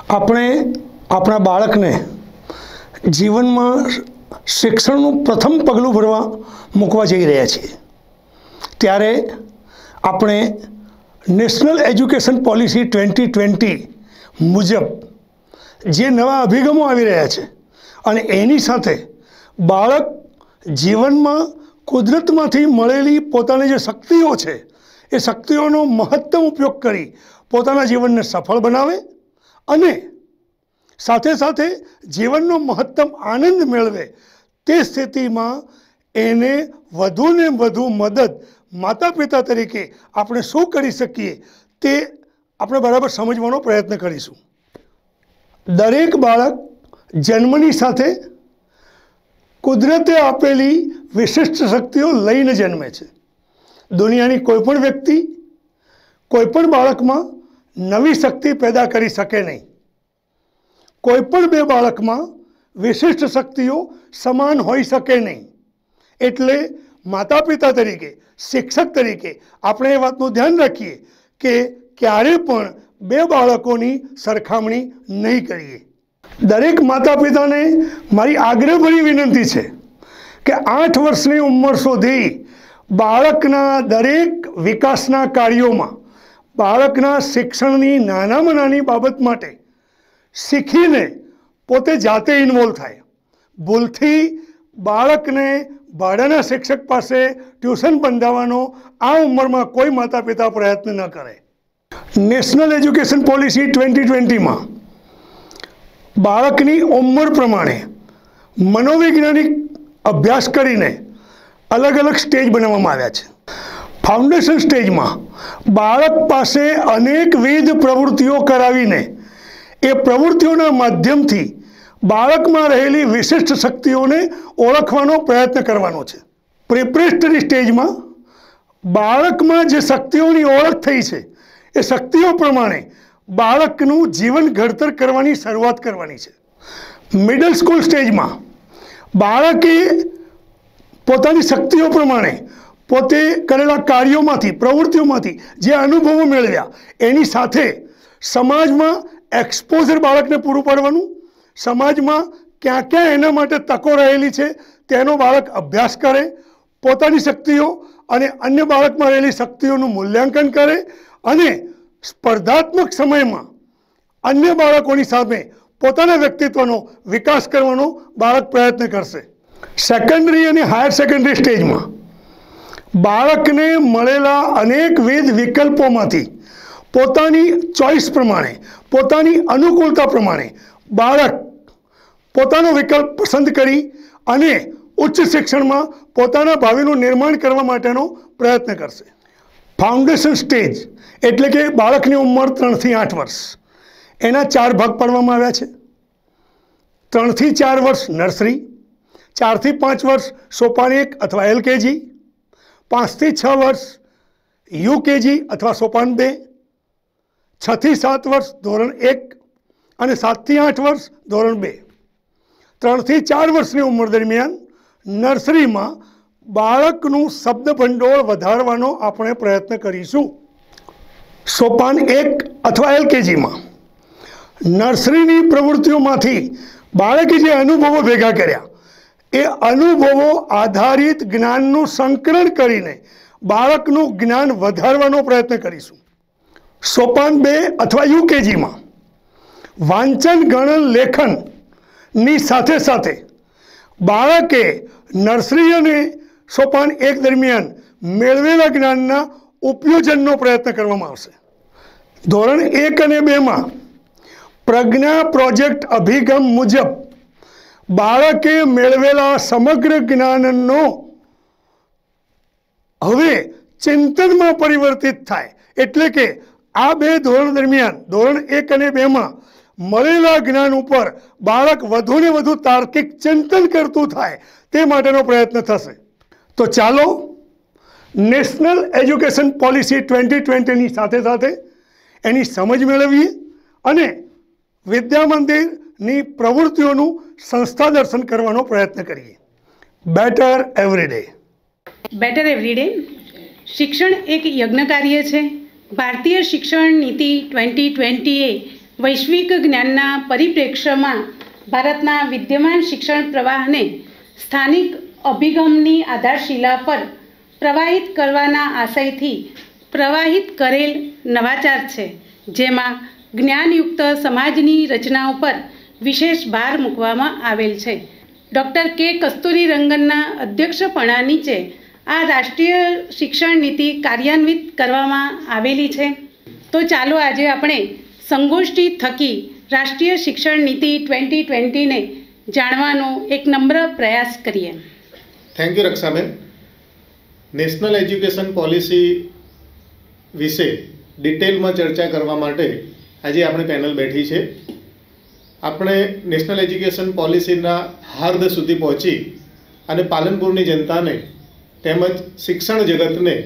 આપણે આપણા બાળકને જીવનમાં શિક્ષણનું પ્રથમ પગલું ભરવા મૂકવા જઈ રહ્યા છીએ ત્યારે આપણે નેશનલ એજ્યુકેશન પોલિસી 2020 મુજબ જે નવા અભિગમો આવી રહ્યા છે અને એની સાથે બાળક જીવનમાં કુદરતમાંથી મળેલી પોતાની જે શક્તિઓ છે એ શક્તિઓનો મહત્તમ ઉપયોગ કરી પોતાના જીવનને સફળ બનાવે અને સાથે સાથે જીવનનો મહત્તમ આનંદ મેળવે તે સ્થિતિમાં એને વધુને વધુ મદદ માતા પિતા તરીકે આપણે શું કરી શકીએ તે આપણે બરાબર સમજવાનો પ્રયત્ન કરીશું। દરેક બાળક જન્મની સાથે કુદરતે આપેલી વિશિષ્ટ શક્તિઓ લઈને જન્મે છે। દુનિયાની કોઈપણ વ્યક્તિ કોઈપણ બાળકમાં નવી શક્તિ પેદા કરી શકે નહીં। કોઈપણ બે બાળકમાં વિશિષ્ટ શક્તિઓ સમાન હોઈ શકે નહીં। એટલે માતા પિતા તરીકે શિક્ષક તરીકે આપણે એ વાતનું ધ્યાન રાખીએ કે ક્યારે પણ બે બાળકોની સરખામણી નહીં કરીએ। દરેક માતા પિતાને મારી આગ્રહભરી વિનંતી છે કે 8 વર્ષની ઉંમર સુધી બાળકના દરેક વિકાસના કાર્યોમાં બાળકના શિક્ષણની નાનામાં નાની બાબત માટે શીખીને પોતે જાતે ઇન્વોલ્વ થાય। ભૂલથી બાળકને ભાડાના શિક્ષક પાસે ટ્યુશન બંધાવવાનો આ ઉંમરમાં કોઈ માતા પિતા પ્રયત્ન ન કરે। નેશનલ એજ્યુકેશન પોલિસી 2020માં બાળકની ઉંમર પ્રમાણે મનોવૈજ્ઞાનિક અભ્યાસ કરીને અલગ અલગ સ્ટેજ બનાવવામાં આવ્યા છે। ફાઉન્ડેશન સ્ટેજમાં બાળક પાસે અનેકવિધ પ્રવૃત્તિઓ કરાવીને એ પ્રવૃત્તિઓના માધ્યમથી બાળકમાં રહેલી વિશિષ્ટ શક્તિઓને ઓળખવાનો પ્રયત્ન કરવાનો છે। પ્રિપરેટરી સ્ટેજમાં બાળકમાં જે શક્તિઓની ઓળખ થઈ છે એ શક્તિઓ પ્રમાણે બાળકનું જીવન ઘડતર કરવાની શરૂઆત કરવાની છે। મિડલ સ્કૂલ સ્ટેજમાં બાળકે પોતાની શક્તિઓ પ્રમાણે પોતે કરેલા કાર્યોમાંથી પ્રવૃત્તિઓમાંથી જે અનુભવો મેળવ્યા એની સાથે સમાજમાં એક્સપોઝર બાળકને પૂરું પાડવાનું, સમાજમાં ક્યાં ક્યાં એના માટે તકો રહેલી છે તેનો બાળક અભ્યાસ કરે, પોતાની શક્તિઓ અને અન્ય બાળકમાં રહેલી શક્તિઓનું મૂલ્યાંકન કરે અને સ્પર્ધાત્મક સમયમાં અન્ય બાળકોની સામે પોતાના વ્યક્તિત્વનો વિકાસ કરવાનો બાળક પ્રયત્ન કરશે। સેકન્ડરી અને હાયર સેકન્ડરી સ્ટેજમાં બાળકને મળેલા અનેકવિધ વિકલ્પોમાંથી પોતાની ચોઈસ પ્રમાણે પોતાની અનુકૂળતા પ્રમાણે બાળક પોતાનો વિકલ્પ પસંદ કરી અને ઉચ્ચ શિક્ષણમાં પોતાના ભાવિનું નિર્માણ કરવા માટેનો પ્રયત્ન કરશે। ફાઉન્ડેશન સ્ટેજ એટલે કે બાળકની ઉંમર 3 થી 8 વર્ષ, એના 4 ભાગ પાડવામાં આવ્યા છે। 3 થી 4 વર્ષ નર્સરી, 4 થી 5 વર્ષ સોપાન 1 અથવા LKG, 5 થી 6 વર્ષ UKG અથવા સોપાન 2, 6 થી 7 વર્ષ ધોરણ 1 અને 7 થી 8 વર્ષ ધોરણ 2। 3 થી 4 વર્ષની ઉંમર દરમિયાન નર્સરીમાં બાળકનું શબ્દ ભંડોળ વધારવાનો આપણે પ્રયત્ન કરીશું। સોપાન 1 અથવા LKGમાં નર્સરીની પ્રવૃત્તિઓમાંથી બાળકે જે અનુભવો ભેગા કર્યા એ અનુભવો આધારિત જ્ઞાનનું સંકલન કરીને બાળકનું જ્ઞાન વધારવાનો પ્રયત્ન કરીશું। સોપાન 2 અથવા UKGમાં વાંચન ગણન લેખનની સાથે સાથે બાળકે નર્સરી અને સોપાન 1 દરમિયાન મેળવેલા જ્ઞાનના ઉપયોજનનો પ્રયત્ન કરવામાં આવશે। ધોરણ 1 અને 2માં પ્રજ્ઞા પ્રોજેક્ટ અભિગમ મુજબ બાળકે મેળવેલા સમગ્ર જ્ઞાનનો હવે ચિંતનમાં પરિવર્તિત થાય, એટલે કે આ 2 ધોરણ દરમિયાન ધોરણ 1 અને 2માં મળેલા જ્ઞાન ઉપર બાળક વધુને વધુ તાર્કિક ચિંતન કરતું થાય તે માટેનો પ્રયત્ન થશે। તો ચાલો નેશનલ એજ્યુકેશન પોલિસી 2020ની સાથે સાથે એની સમજ મેળવીએ અને વિદ્યા મંદિરની પ્રવૃત્તિઓનું સંસ્થા દર્શન કરવાનો પ્રયત્ન કરીએ। Better every day. Better every day શિક્ષણ એક યજ્ઞ કાર્ય છે। ભારતીય શિક્ષણ નીતિ 2020એ વૈશ્વિક જ્ઞાનના પરિપ્રેક્ષ્યમાં ભારતના વિદ્યમાન શિક્ષણ પ્રવાહને સ્થાનિક અભિગમની આધારશિલા પર પ્રવાહિત કરવાના આશયથી પ્રવાહિત કરેલ નવાચાર છે, જેમાં જ્ઞાનયુક્ત સમાજની રચનાઓ પર વિશેષ ભાર મૂકવામાં આવેલ છે. ડૉક્ટર કે કસ્તુરીરંગનના અધ્યક્ષપણા નીચે આ રાષ્ટ્રીય શિક્ષણ નીતિ કાર્યાન્વિત કરવામાં આવેલી છે. તો ચાલો આજે આપણે સંગોષ્ઠી થકી રાષ્ટ્રીય શિક્ષણ નીતિ 2020ને જાણવાનો એક નમ્ર પ્રયાસ કરીએ. Thank you Rakshaben. National education policy વિશે ડિટેલમાં ચર્ચા કરવા માટે આજે આપણી પેનલ બેઠી છે. આપણે નેશનલ એજ્યુકેશન પોલિસીના હાર્દ સુધી પહોંચી અને પાલનપુરની જનતાને તેમજ શિક્ષણ જગતને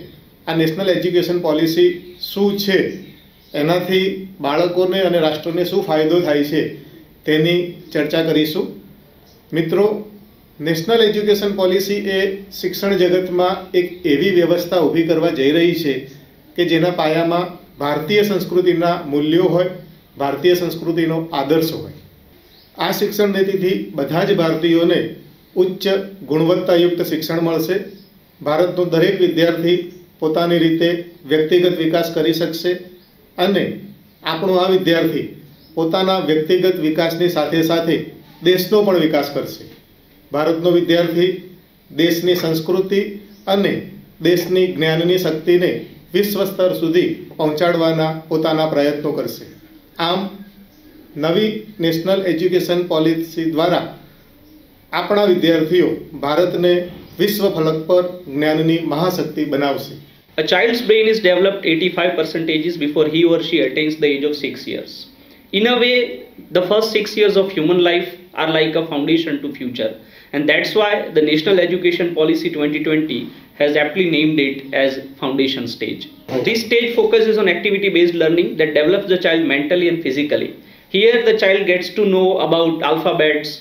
આ નેશનલ એજ્યુકેશન પોલિસી શું છે, એનાથી બાળકોને અને રાષ્ટ્રને શું ફાયદો થાય છે તેની ચર્ચા કરીશું. મિત્રો, નેશનલ એજ્યુકેશન પોલિસી એ શિક્ષણ જગતમાં એક એવી વ્યવસ્થા ઊભી કરવા જઈ રહી છે કે જેના પાયામાં ભારતીય સંસ્કૃતિના મૂલ્યો હોય, ભારતીય સંસ્કૃતિનો આદર્શ હોય. આ શિક્ષણ નીતિથી બધા જ ભારતીયોને ઉચ્ચ ગુણવત્તાયુક્ત શિક્ષણ મળશે. ભારતનો દરેક વિદ્યાર્થી પોતાની રીતે વ્યક્તિગત વિકાસ કરી શકશે અને આપણો આ વિદ્યાર્થી પોતાના વ્યક્તિગત વિકાસની સાથે સાથે દેશનો પણ વિકાસ કરશે. ભારતનો વિદ્યાર્થી દેશની સંસ્કૃતિ અને દેશની જ્ઞાનની શક્તિને વિશ્વ સ્તર સુધી પહોંચાડવાના પોતાના પ્રયત્નો કરશે. આમ નવી નેશનલ એજ્યુકેશન પોલિસી દ્વારા આપણા વિદ્યાર્થીઓ ભારતને વિશ્વ ફલક પર જ્ઞાનની મહાશક્તિ બનાવશે. A child's brain is developed 85% before he or she attains the age of 6 years. In a way, the first 6 years of human life are like a foundation to future, and that's why the National Education Policy 2020 has aptly named it as foundation stage. This stage focuses on activity-based learning that develops the child mentally and physically. Here the child gets to know about alphabets,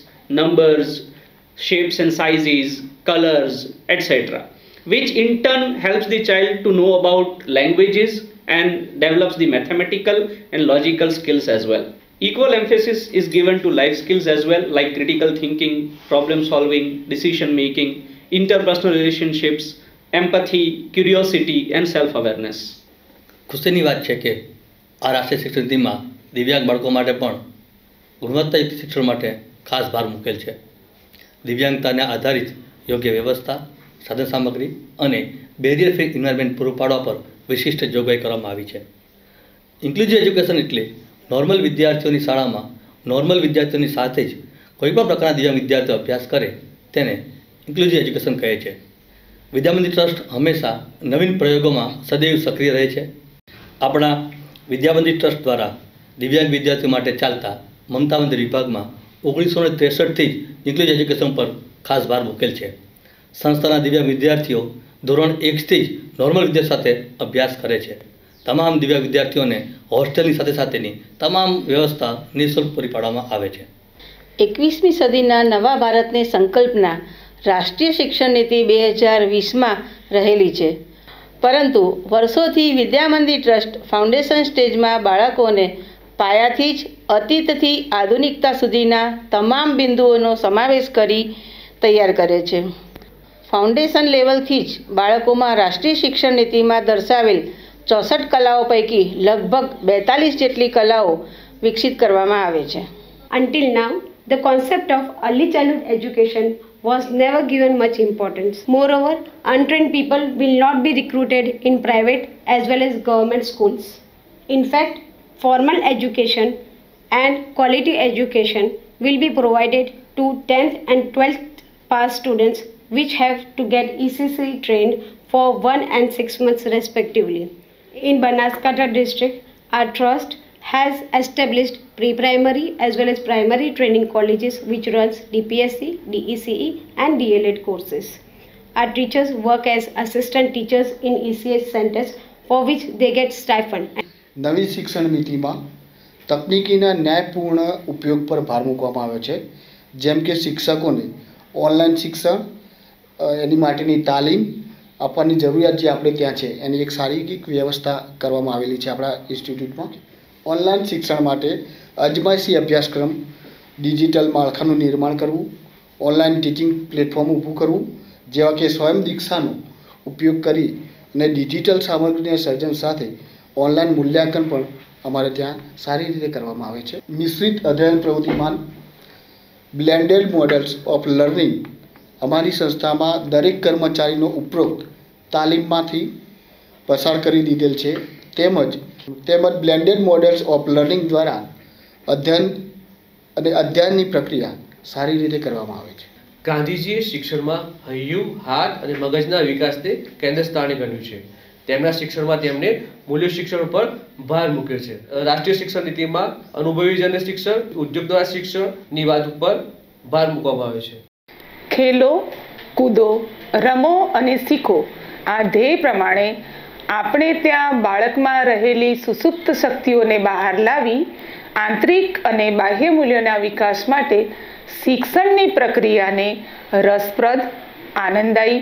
numbers, shapes and sizes, colors, etc., which in turn helps the child to know about languages and develops the mathematical and logical skills as well. Equal emphasis is given to life skills as well, like critical thinking, problem solving, decision making, interpersonal relationships, empathy, curiosity and self-awareness. ખુશીની વાત છે કે આ રાષ્ટ્રીય શિક્ષણ નીતિમાં દિવ્યાંગ બાળકો માટે પણ ગુણવત્તાયુક્ત શિક્ષણ માટે ખાસ ભાર મૂકેલ છે. દિવ્યાંગતાને આધારિત યોગ્ય વ્યવસ્થા, સાધન સામગ્રી અને બેરિયર ફ્રી એન્વાયરમેન્ટ પૂરું પાડવા પર વિશિષ્ટ જોગવાઈ કરવામાં આવી છે. ઇન્ક્લુઝિવ એજ્યુકેશન એટલે નોર્મલ વિદ્યાર્થીઓની શાળામાં નોર્મલ વિદ્યાર્થીઓની સાથે જ કોઈપણ પ્રકારના દિવ્યાંગ વિદ્યાર્થીઓ અભ્યાસ કરે તેને ઇન્ક્લુઝિવ એજ્યુકેશન કહે છે. વિદ્યામંદિર ટ્રસ્ટ હંમેશા નવીન પ્રયોગોમાં સદૈવ સક્રિય રહે છે. આપણા વિદ્યામંદિર ટ્રસ્ટ દ્વારા દિવ્યાંગ વિદ્યાર્થીઓ માટે ચાલતા મમતા મંદિર વિભાગમાં 1963થી જ ઇન્ક્લુઝિવ એજ્યુકેશન પર ખાસ ભાર મૂકેલ છે. સંસ્થાના દિવ્યાંગ વિદ્યાર્થીઓ ધોરણ 1થી જ નોર્મલ વિદ્યાર્થીઓ સાથે અભ્યાસ કરે છે. તમામ દિવ્યાંગ વિદ્યાર્થીઓને હોસ્ટેલની સાથે સાથેની તમામ વ્યવસ્થા નિઃશુલ્ક પૂરી પાડવામાં આવે છે. 21મી સદીના નવા ભારતની સંકલ્પના રાષ્ટ્રીય શિક્ષણ નીતિ 2020માં રહેલી છે, પરંતુ વર્ષોથી વિદ્યામંદિર ટ્રસ્ટ ફાઉન્ડેશન સ્ટેજમાં બાળકોને પાયાથી જ અતીતથી આધુનિકતા સુધીના તમામ બિંદુઓનો સમાવેશ કરી તૈયાર કરે છે. ફાઉન્ડેશન લેવલથી જ બાળકોમાં રાષ્ટ્રીય શિક્ષણ નીતિમાં દર્શાવેલ 64 કલાઓ પૈકી લગભગ 42 જેટલી કલાઓ વિકસિત કરવામાં આવે છે. Until now, the concept of early childhood education was never given much importance. Moreover, untrained people will not be recruited in private as well as government schools. In fact, formal education and quality education will be provided to 10th and 12th pass students, which have to get ECC trained for 1 and 6 months respectively. In Banaskantha district, our trust has established pre-primary as well as primary training colleges which runs DPSC, DECE and DLED courses. Our teachers work as assistant teachers in ECS centers for which they get stipend. નવી શિક્ષણ નીતિમાં તકનીકીના ન્યાયપૂર્ણ ઉપયોગ પર ભાર મૂકવામાં આવ્યો છે, જેમ કે શિક્ષકોને ઓનલાઈન શિક્ષણ એની માટેની તાલીમ આપવાની જરૂરિયાત જે આપણે ત્યાં છે એની એક શારીરિક વ્યવસ્થા કરવામાં આવેલી છે આપણા ઇન્સ્ટિટ્યૂટમાં. ઓનલાઈન શિક્ષણ માટે અજમાયશી અભ્યાસક્રમ, ડિજિટલ માળખાનું નિર્માણ કરવું, ઓનલાઈન ટીચિંગ પ્લેટફોર્મ ઊભું કરવું, જેવા કે સ્વયં દીક્ષાનો ઉપયોગ કરી અને ડિજિટલ સામગ્રીના સર્જન સાથે ઓનલાઈન મૂલ્યાંકન પણ અમારે ત્યાં સારી રીતે કરવામાં આવે છે. મિશ્રિત અધ્યયન પ્રવૃત્તિમાન, બ્લેન્ડેડ મોડેલ્સ ઓફ લર્નિંગ અમારી સંસ્થામાં દરેક કર્મચારીનો ઉપરોક્ત તાલીમમાંથી પસાર કરી દીધેલ છે. તેમજ બ્લેન્ડેડ મોડેલ્સ ઓફ લર્નિંગ દ્વારા અધ્યયનની પ્રક્રિયા સારી રીતે કરવામાં આવે છે. ગાંધીજીએ શિક્ષણમાં હૈયું, હાથ અને મગજના વિકાસને કેન્દ્ર સ્થાને ગણ્યું છે. તેમના શિક્ષણમાં તેમણે મૂલ્ય શિક્ષણ ઉપર ભાર મૂક્યો છે. રાષ્ટ્રીય શિક્ષણ નીતિમાં અનુભવીજન્ય શિક્ષણ, ઉદ્યોગ દ્વારા શિક્ષણની વાત ઉપર ભાર મૂકવામાં આવે છે. ખેલો, કૂદો, રમો અને શીખો આ ધ્યેય પ્રમાણે આપણે ત્યાં બાળકમાં રહેલી સુસુપ્ત શક્તિઓને બહાર લાવી આંતરિક અને બાહ્ય મૂલ્યોના વિકાસ માટે શિક્ષણની પ્રક્રિયાને રસપ્રદ, આનંદદાયી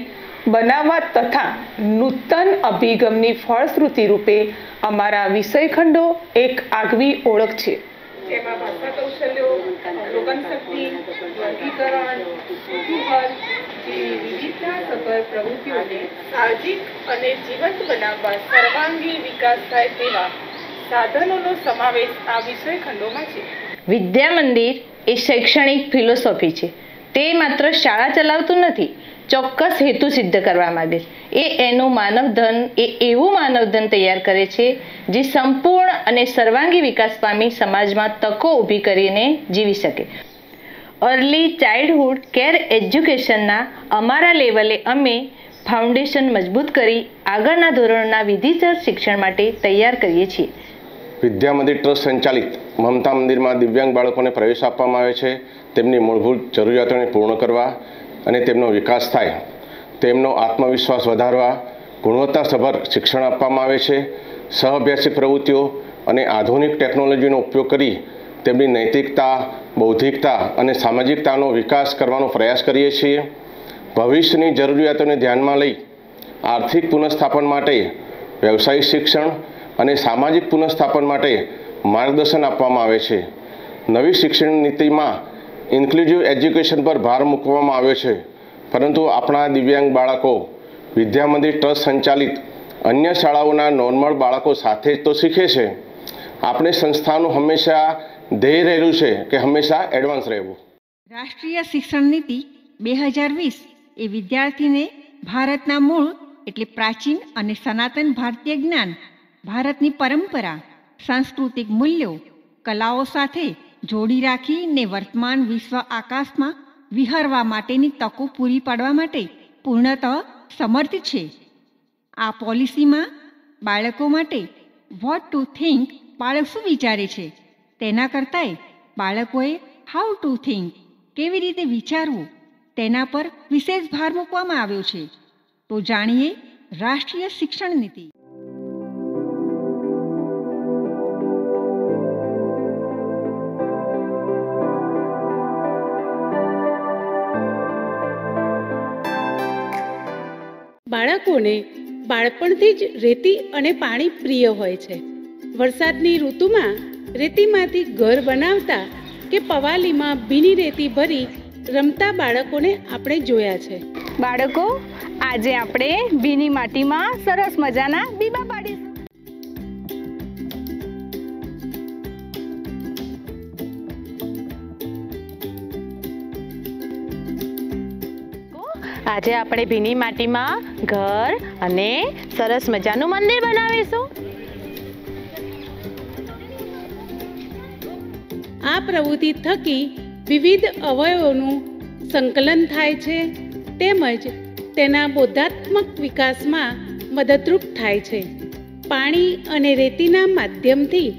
બનાવવા તથા નૂતન અભિગમની ફળશ્રુતિ રૂપે અમારા વિષયખંડો એક આગવી ઓળખ છે. એમાં ભાષા કૌશલ્યો, અવલોકન શક્તિ, વર્ગીકરણ, કુતૂહલ જેવી વિવિધતાસભર પ્રવૃત્તિઓને સાહજિક અને જીવંત બનાવવા સર્વાંગી વિકાસ થાય તેવા સાધનોનો સમાવેશ આ વિષયખંડોમાં છે. વિદ્યા મંદિર એ શૈક્ષણિક ફિલોસોફી છે. તે માત્ર શાળા ચલાવતું નથી, ચોક્કસ હેતુ સિદ્ધ કરવા માંગે છે. એનું માનવધન એવું માનવધન તૈયાર કરે છે જે સંપૂર્ણ અને સર્વાંગી વિકાસ પામી સમાજમાં તકો ઊભી કરીને જીવી શકે. અર્લી ચાઇલ્ડહુડ કેર એજ્યુકેશનના અમારા લેવલે અમે ફાઉન્ડેશન મજબૂત કરી આગળના ધોરણના વિધિસર શિક્ષણ માટે તૈયાર કરીએ છીએ. વિદ્યા મંદિર ટ્રસ્ટ સંચાલિત મમતા મંદિરમાં દિવ્યાંગ બાળકોને પ્રવેશ આપવામાં આવે છે. તેમની મૂળભૂત જરૂરિયાતોને પૂર્ણ કરવા અને તેમનો વિકાસ થાય, તેમનો આત્મવિશ્વાસ વધારવા ગુણવત્તાસભર શિક્ષણ આપવામાં આવે છે. સહઅભ્યાસિક પ્રવૃત્તિઓ અને આધુનિક ટેકનોલોજીનો ઉપયોગ કરી તેમની નૈતિકતા, બૌદ્ધિકતા અને સામાજિકતાનો વિકાસ કરવાનો પ્રયાસ કરીએ છીએ. ભવિષ્યની જરૂરિયાતોને ધ્યાનમાં લઈ આર્થિક પુનઃસ્થાપન માટે વ્યવસાયિક શિક્ષણ અને સામાજિક પુનઃસ્થાપન માટે માર્ગદર્શન આપવામાં આવે છે. નવી શિક્ષણ નીતિમાં ઇન્ક્લુઝિવ એજ્યુકેશન પર ભાર મૂકવામાં આવ્યો છે, પરંતુ આપણા દિવ્યાંગ બાળકો વિદ્યા મંદિર ટ્રસ્ટ સંચાલિત અન્ય શાળાઓના નોર્મલ બાળકો સાથે જ તો શીખે છે. આપણે સંસ્થાનું હંમેશા ધ્યેય રહેલું છે કે હંમેશા એડવાન્સ રહેવું. રાષ્ટ્રીય શિક્ષણ નીતિ 2020 એ વિદ્યાર્થીને ભારતના મૂળ એટલે પ્રાચીન અને સનાતન ભારતીય જ્ઞાન, ભારતની પરંપરા, સાંસ્કૃતિક મૂલ્યો, કલાઓ સાથે જોડી રાખીને વર્તમાન વિશ્વ આકાશમાં વિહરવા માટેની તકો પૂરી પાડવા માટે પૂર્ણતઃ સમર્થ છે. આ પોલિસીમાં બાળકો માટે વોટ ટુ થિંક, બાળક શું વિચારે છે તેના કરતાંય બાળકોએ હાઉ ટુ થિંક, કેવી રીતે વિચારવું તેના પર વિશેષ ભાર મૂકવામાં આવ્યો છે. તો જાણીએ રાષ્ટ્રીય શિક્ષણ નીતિ. બાળકોને બાળપણથી જ રેતી અને પાણી પ્રિય હોય છે. વરસાદની ઋતુમાં રેતીમાંથી ઘર બનાવતા કે પવાલીમાં ભીની રેતી ભરી રમતા બાળકોને આપણે જોયા છે. બાળકો, આજે આપણે ભીની માટીમાં સરસ મજાના બીબા પાડીશું. આજે આપણે ભીની માટીમાં ઘર અને સરસ મજાનું મંદિર બનાવીશું. આ પ્રવૃત્તિ થકી વિવિધ અવયવોનું સંકલન થાય છે તેમજ તેના બોધાત્મક વિકાસમાં મદદરૂપ થાય છે. પાણી અને રેતીના માધ્યમથી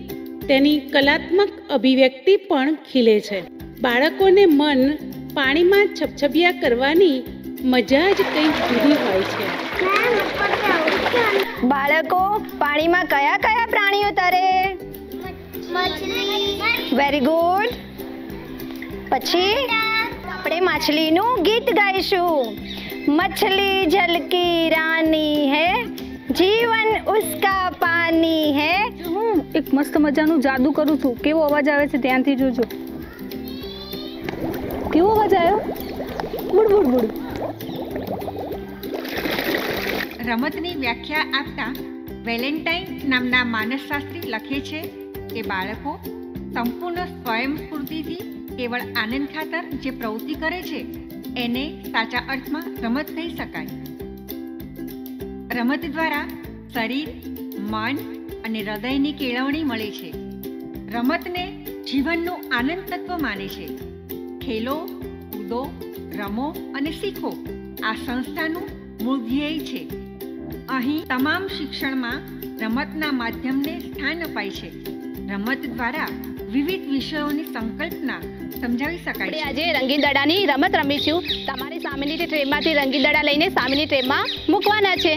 તેની કલાત્મક અભિવ્યક્તિ પણ ખીલે છે. બાળકોને મન પાણીમાં છપછપિયા કરવાની મજા જ કંઈક જુદી હોય છે. બાળકો, પાણીમાં કયા કયા પ્રાણીઓ તરે? Very good. પછી આપણે માછલીનું ગીત ગાઈશું. મછલી જલ કી રાની હૈ, જીવન ઉસકા પાની હે. હું એક મસ્ત મજાનું જાદુ કરું છું. કેવો અવાજ આવે છે ધ્યાનથી જોજો. કેવો અવાજ આવ્યો? બુડ બુડ બુડ. રમતની વ્યાખ્યા આપતા વેલેન્ટાઇન નામના માનસશાસ્ત્રી લખે છે કે બાળકો સંપૂર્ણ સ્વયંસ્ફૂર્તિથી કેવળ આનંદ ખાતર જે પ્રવૃત્તિ કરે છે એને સાચા અર્થમાં રમત કહી શકાય. રમત દ્વારા શરીર, મન અને હૃદયની કેળવણી મળે છે. રમતને જીવનનું આનંદ તત્વ માને છે. ખેલો, કૂદો, રમો અને શીખો આ સંસ્થાનું મૂળ ધ્યેય છે. અહીં તમામ શિક્ષણમાં રમતના માધ્યમને સ્થાન અપાય છે. રમત દ્વારા વિવિધ વિષયોની સંકલ્પના સમજાવી શકાય છે. આજે રંગીન દડાની રમત રમીશું. તમારી સામેની ટ્રેમાંથી રંગીન દડા લઈને સામેની ટ્રેમાં મૂકવાના છે.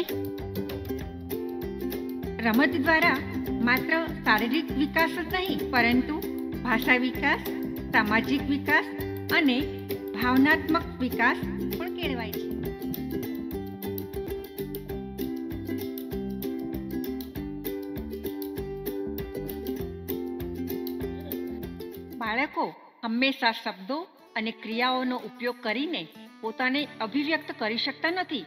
રમત દ્વારા માત્ર શારીરિક વિકાસ જ નહીં પરંતુ ભાષા વિકાસ, સામાજિક વિકાસ અને ભાવનાત્મક વિકાસ પણ કેળવાય છે. બાળકો હંમેશા શબ્દો અને ક્રિયાઓનો ઉપયોગ કરીને પોતાને અભિવ્યક્ત કરી શકતા નથી,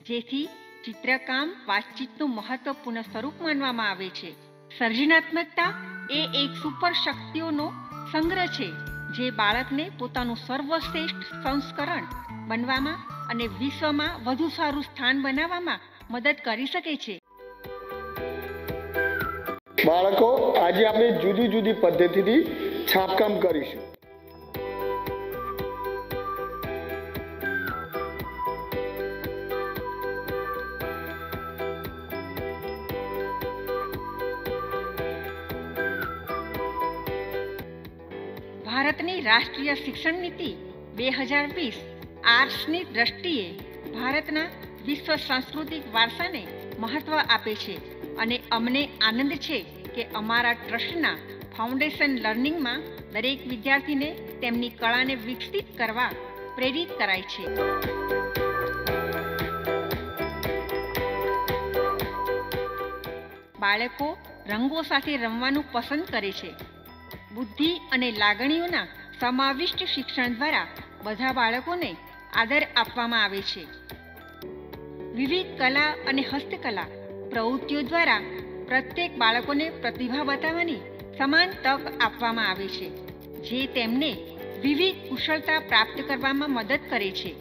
જેથી ચિત્રકામ વાતચીતનું મહત્વપૂર્ણ સ્વરૂપ માનવામાં આવે છે. સર્જનાત્મકતા એ એક સુપર શક્તિઓનો સંગ્રહ છે જે બાળકને પોતાનું સર્વશ્રેષ્ઠ સંસ્કરણ બનવામાં અને વિશ્વમાં વધુ સારું સ્થાન બનાવવામાં મદદ કરી શકે છે. બાળકો, આજે આપણે જુદી જુદી પદ્ધતિથી છાપકામ કરીશું. ભારતની રાષ્ટ્રીય શિક્ષણ નીતિ 2020 આર્ટ્સની દ્રષ્ટિએ ભારતના વિશ્વ સાંસ્કૃતિક વારસાને મહત્વ આપે છે અને અમને આનંદ છે કે અમારા ટ્રસ્ટના ફાઉન્ડેશન લર્નિંગમાં દરેક વિદ્યાર્થીને તેમની કળાને વિકસિત કરવા પ્રેરિત કરાય છે. બાળકો રંગો સાથે રમવાનું પસંદ કરે છે. બુદ્ધિ અને લાગણીઓના સમાવિષ્ટ શિક્ષણ દ્વારા બધા બાળકોને આદર આપવામાં આવે છે. વિવિધ કલા અને હસ્તકલા પ્રવૃત્તિઓ દ્વારા પ્રત્યેક બાળકોને પ્રતિભા બતાવવાની સમાન તક આપવામાં આવે છે, જે તેમને વિવિધ કુશળતા પ્રાપ્ત કરવામાં મદદ કરે છે.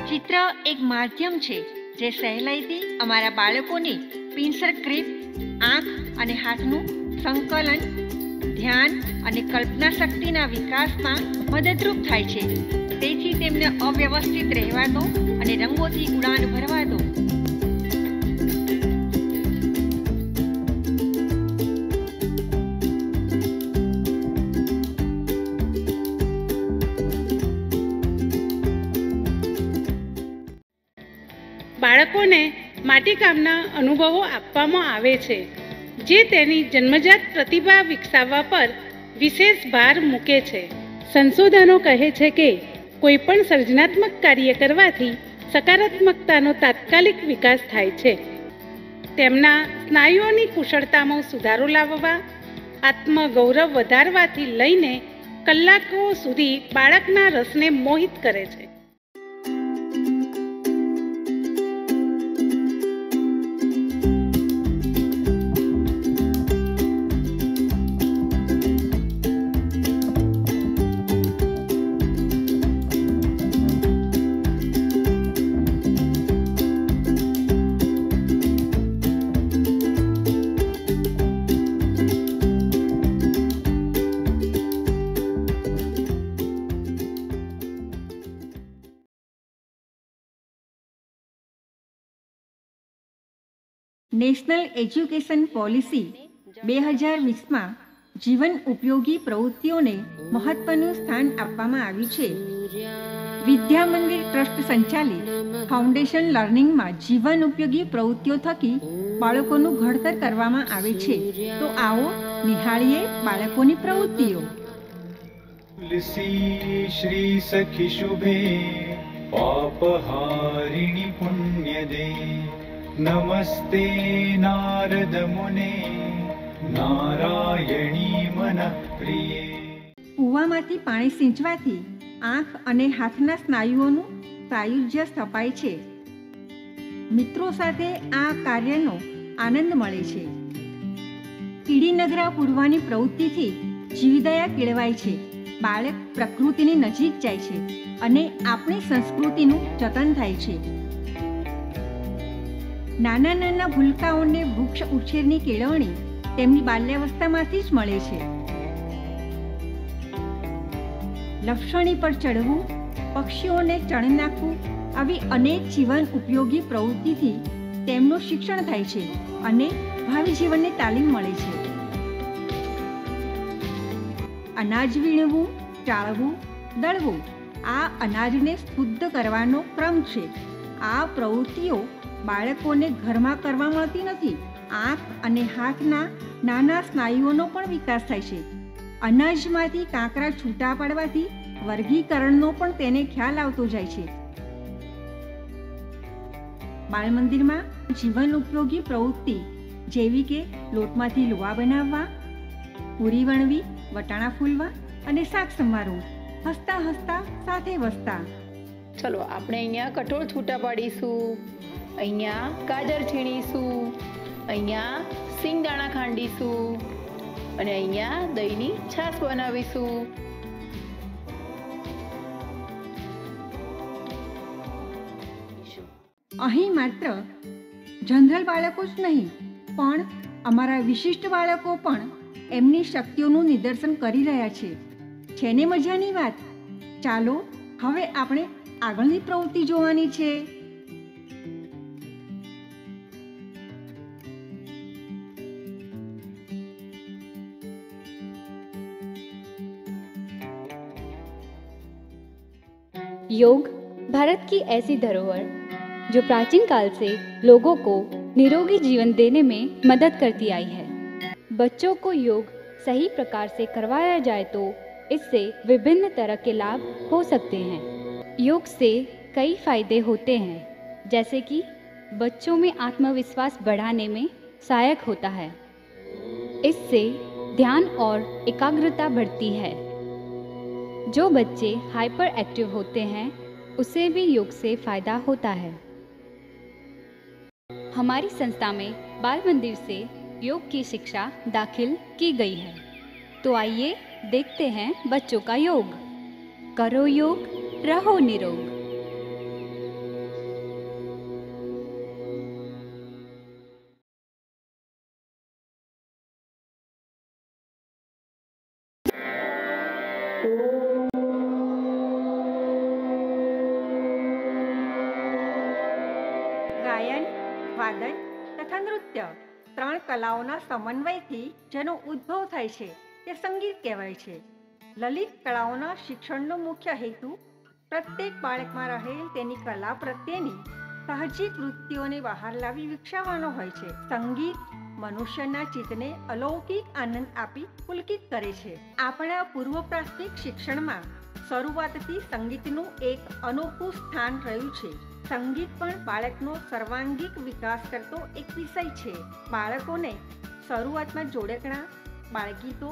ચિત્ર એક માધ્યમ છે જે સહેલાઈથી અમારા બાળકોની પિન્સર ગ્રીપ, આંખ અને હાથનું સંકલન, ધ્યાન અને કલ્પના શક્તિના વિકાસમાં મદદરૂપ થાય છે. તેથી તેમને અવ્યવસ્થિત રહેવા દો અને રંગોથી ઉડાન ભરવા દો. બાળકોને માટીકામના અનુભવો આપવામાં આવે છે, જે તેની જન્મજાત પ્રતિભા વિકસાવવા પર વિશેષ ભાર મૂકે છે. સંશોધનો કહે છે કે કોઈ પણ સર્જનાત્મક કાર્ય કરવાથી સકારાત્મકતાનો તાત્કાલિક વિકાસ થાય છે. તેમના સ્નાયુઓની કુશળતામાં સુધારો લાવવા, આત્મગૌરવ વધારવાથી લઈને કલાકો સુધી બાળકના રસને મોહિત કરે છે. નેશનલ એજ્યુકેશન પોલિસી 2020માં જીવન ઉપયોગી પ્રવૃત્તિઓને મહત્વનું સ્થાન આપવામાં આવ્યું છે. વિદ્યા મંદિર ટ્રસ્ટ સંચાલિત ફાઉન્ડેશન લર્નિંગમાં જીવન ઉપયોગી પ્રવૃત્તિઓ થકી બાળકોનું ઘડતર કરવામાં આવે છે. તો આવો નિહાળીએ બાળકોની પ્રવૃત્તિઓ. तुलसी श्री सखी शुभे पापहारिणि पुण्यदे नमस्ते नारद मुने नारायणी मन प्रिये. કૂવામાંથી પાણી સિંચવાથી આંખ અને હાથના સ્નાયુઓનું સાયુજ્ય સ્થપાય છે. મિત્રો સાથે આ કાર્યનો આનંદ મળે છે. કીડીનગરા પૂરવાની પ્રવૃત્તિથી જીવદયા કેળવાય છે. બાળક પ્રકૃતિની નજીક જાય છે અને આપણી સંસ્કૃતિનું જતન થાય છે. નાના નાના ભૂલકાઓને વૃક્ષ ઉછેરની કેળવણી તેમની બાલ્યાવસ્થામાંથી જ મળે છે. લપસણી પર ચડવું, પક્ષીઓને ચણ નાખવું, આવી અનેક જીવન ઉપયોગી પ્રવૃત્તિથી તેમનું શિક્ષણ થાય છે અને ભાવિ જીવનની તાલીમ મળે છે. અનાજ વીણવું, ચાળવું, દળવું આ અનાજને શુદ્ધ કરવાનો ક્રમ છે. આ પ્રવૃત્તિઓ બાળકોને ઘરમાં કરવા મળતી નથી. આંખ અને હાથના નાના સ્નાયુઓનો પણ વિકાસ થાય છે. અનાજમાંથી કાંકરા છૂટા પાડવાથી વર્ગીકરણનો પણ તેને ખ્યાલ આવતો જાય છે. બાળ મંદિરમાં જીવન ઉપયોગી પ્રવૃત્તિ જેવી કે લોટમાંથી લુવા બનાવવા, પૂરી વણવી, વટાણા ફૂલવા અને શાક સંવારવું, હસતા હસતા સાથે વસતા. ચલો આપણે અહીંયા કઠોળ છૂટા પાડીશું, અહીંયા ગાજર છીણીશું, અહીંયા સિંગદાણા ખાંડીશું અને અહીંયા દહીંની છાશ બનાવીશું. અહીં માત્ર જનરલ બાળકો જ નહીં પણ અમારા વિશિષ્ટ બાળકો પણ એમની શક્તિઓનું નિદર્શન કરી રહ્યા છે. છે ને મજાની વાત? ચાલો હવે આપણે આગળની પ્રવૃત્તિ જોવાની છે. योग भारत की ऐसी धरोहर जो प्राचीन काल से लोगों को निरोगी जीवन देने में मदद करती आई है. बच्चों को योग सही प्रकार से करवाया जाए तो इससे विभिन्न तरह के लाभ हो सकते हैं. योग से कई फायदे होते हैं, जैसे कि बच्चों में आत्मविश्वास बढ़ाने में सहायक होता है. इससे ध्यान और एकाग्रता बढ़ती है. जो बच्चे हाइपर एक्टिव होते हैं उसे भी योग से फायदा होता है. हमारी संस्था में बाल मंदिर से योग की शिक्षा दाखिल की गई है. तो आइए देखते हैं बच्चों का योग. करो योग, रहो निरोग. ગાયન, વાદન તથા નૃત્ય ત્રણ કલાઓના સમન્વયથી જેનો ઉદ્ભવ થાય છે તે સંગીત કહેવાય છે. લલિત કળાઓના શિક્ષણનો મુખ્ય હેતુ પ્રત્યેક બાળકમાં રહેલ તેની કલા પ્રત્યેની સાહજિક વૃત્તિઓને બહાર લાવી વિકસાવવાનો હોય છે. સંગીત મનુષ્યના ચિત્તને અલૌકિક આનંદ આપી પુલકિત કરે છે. આપણા પૂર્વ પ્રાથમિક શિક્ષણમાં શરૂઆતથી સંગીતનું એક અનોખું સ્થાન રહ્યું છે. સંગીત પણ બાળકનો સર્વાંગીક વિકાસ કરતો એક વિષય છે. બાળકોને શરૂઆતમાં જોડકણા, બાળગીતો,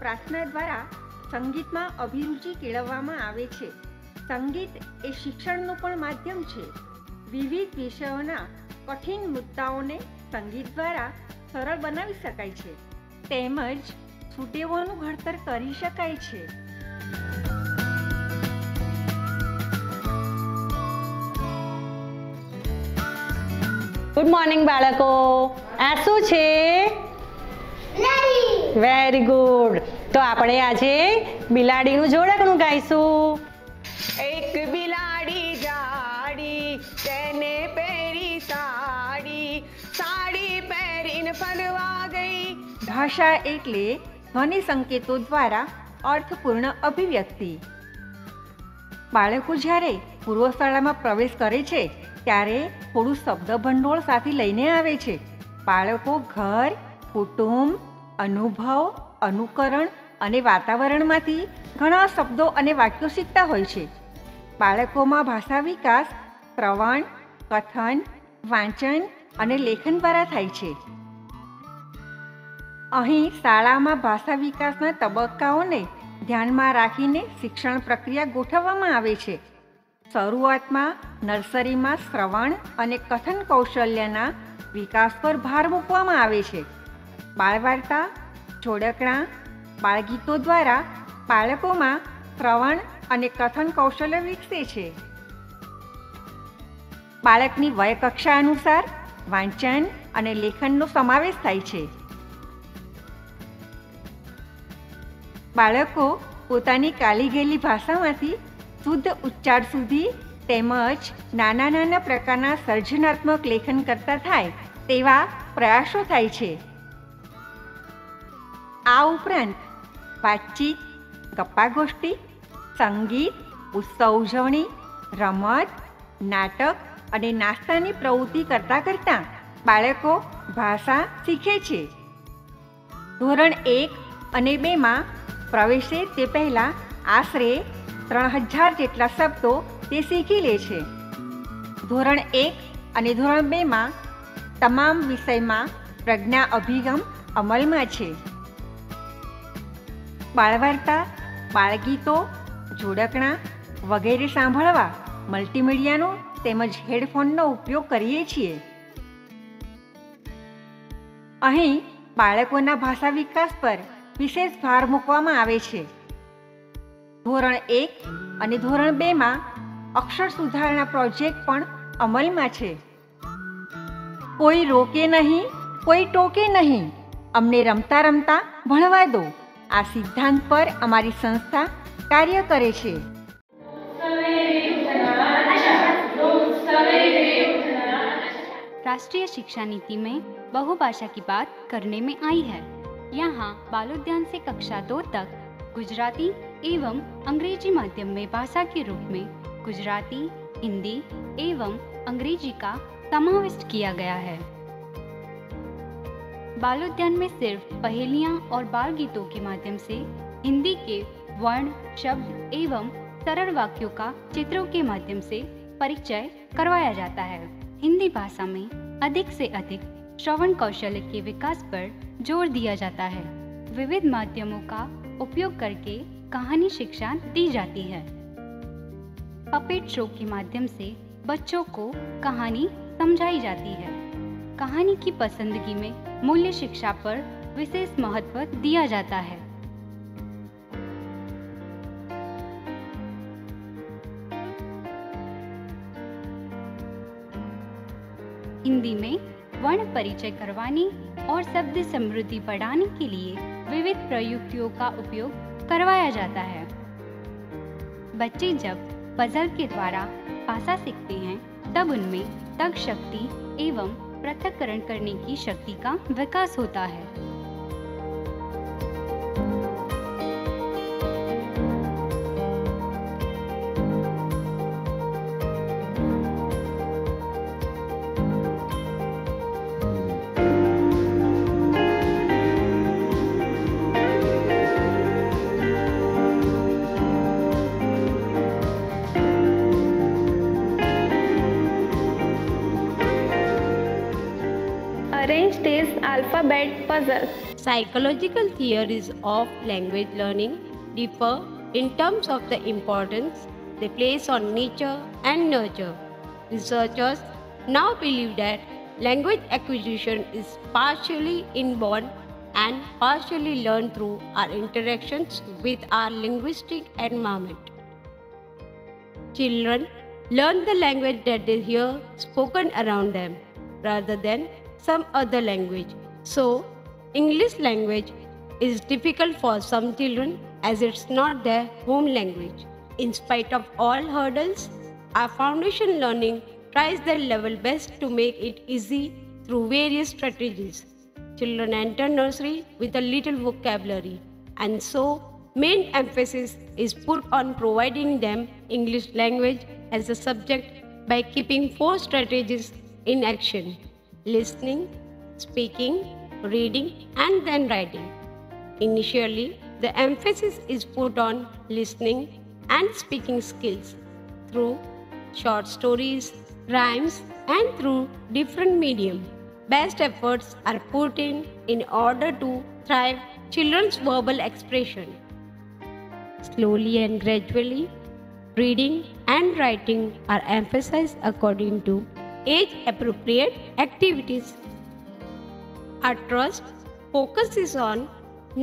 પ્રાર્થના દ્વારા સંગીતમાં અભિરુચિ કેળવવામાં આવે છે. સંગીત એ શિક્ષણનું પણ માધ્યમ છે. વિવિધ વિષયોના કઠિન મુદ્દાઓને સંગીત દ્વારા સરળ બનાવી શકાય છે તેમજ છૂટેવોનું ઘડતર કરી શકાય છે. ગુડ મોર્નિંગ બાળકો. આ શું છે? Very good. તો આપણે આજે બિલાડીનું જોડકણું ગાઈશું. એક બિલાડી જાડી તેને પહેરી સાડી, સાડી ફરવા ગઈ. ભાષા એટલે ધ્વનિ સંકેતો દ્વારા અર્થપૂર્ણ અભિવ્યક્તિ. બાળકો જ્યારે પૂર્વ શાળામાં પ્રવેશ કરે છે ત્યારે થોડું શબ્દ ભંડોળ સાથે લઈને આવે છે. બાળકો ઘર, કુટુંબ, અનુભવ, અનુકરણ અને વાતાવરણમાંથી ઘણા શબ્દો અને વાક્યો શીખતા હોય છે. બાળકોમાં ભાષા વિકાસ શ્રવણ, કથન, વાંચન અને લેખન દ્વારા થાય છે. અહીં શાળામાં ભાષા વિકાસના તબક્કાઓને ધ્યાનમાં રાખીને શિક્ષણ પ્રક્રિયા ગોઠવવામાં આવે છે. શરૂઆતમાં નર્સરીમાં શ્રવણ અને કથન કૌશલ્યના વિકાસ પર ભાર મૂકવામાં આવે છે. બાળવાર્તા, જોડકણા, બાળગીતો દ્વારા બાળકોમાં શ્રવણ અને કથન કૌશલ્ય વિકસે છે. બાળકની વય કક્ષા અનુસાર વાંચન અને લેખનનો સમાવેશ થાય છે. બાળકો પોતાની કાલી ગયેલી ભાષામાંથી શુદ્ધ ઉચ્ચાર સુધી તેમજ નાના નાના પ્રકારના સર્જનાત્મક લેખન કરતા થાય તેવા પ્રયાસો થાય છે. આ ઉપરાંત વાતચીત, ગપ્પાગોષ્ઠી, સંગીત, ઉત્સવ ઉજવણી, રમત, નાટક અને નાસ્તાની પ્રવૃત્તિ કરતાં કરતાં બાળકો ભાષા શીખે છે. ધોરણ 1 અને 2માં પ્રવેશે તે પહેલાં આશરે 3000 જેટલા શબ્દો તે શીખી લે છે. ધોરણ 1 અને ધોરણ 2માં તમામ વિષયમાં પ્રજ્ઞા અભિગમ અમલમાં છે. બાળવાર્તા, બાળગીતો, જોડકણા વગેરે સાંભળવા મલ્ટીમીડિયાનો તેમજ હેડફોનનો ઉપયોગ કરીએ છીએ. અહીં બાળકોના ભાષા વિકાસ પર વિશેષ ભાર મૂકવામાં આવે છે. ધોરણ 1 અને ધોરણ 2માં અક્ષર સુધારણા પ્રોજેક્ટ પણ અમલમાં છે. કોઈ રોકે નહીં, કોઈ ટોકે નહીં, અમને રમતા રમતા ભણવા દો, આ સિદ્ધાંત પર અમારી સંસ્થા કાર્ય કરે છે. राष्ट्रीय शिक्षा नीति में बहुभाषा की बात करने में आई है. यहाँ बालोद्यान से कक्षा 2 तक गुजराती एवं अंग्रेजी माध्यम में भाषा के रूप में गुजराती, हिंदी एवं अंग्रेजी का समाविष्ट किया गया है. बालोद्यान में सिर्फ पहेलियाँ और बाल गीतों के माध्यम से हिंदी के वर्ण, शब्द एवं सरल वाक्यों का चित्रों के माध्यम से परिचय करवाया जाता है. हिंदी भाषा में अधिक से अधिक श्रवण कौशल्य के विकास पर जोर दिया जाता है. विविध माध्यमों का उपयोग करके कहानी शिक्षा दी जाती है. पपेट शो के माध्यम से बच्चों को कहानी समझाई जाती है. कहानी की पसंदगी में मूल्य शिक्षा पर विशेष महत्व दिया जाता है. हिंदी में वर्ण परिचय करवाने और शब्द समृद्धि बढ़ाने के लिए विविध प्रयुक्तियों का उपयोग करवाया जाता है. बच्चे जब पजल के द्वारा भाषा सीखते हैं तब उनमें तर्क शक्ति एवं पृथक्करण करने की शक्ति का विकास होता है. Arrange this alphabet puzzle. Psychological theories of language learning differ in terms of the importance they place on nature and nurture. Researchers now believe that language acquisition is partially inborn and partially learned through our interactions with our linguistic environment. Children learn the language that they hear spoken around them rather than some other language. So, English language is difficult for some children as it's not their home language. In spite of all hurdles, our foundation learning tries their level best to make it easy through various strategies. Children enter nursery with a little vocabulary, and so main emphasis is put on providing them English language as a subject by keeping 4 strategies in action: listening, speaking, reading, and then writing. Initially, the emphasis is put on listening and speaking skills through short stories, rhymes, and through different mediums. Best efforts are put in order to thrive children's verbal expression. Slowly and gradually, reading and writing are emphasized according to age-appropriate activities. Our trust focuses on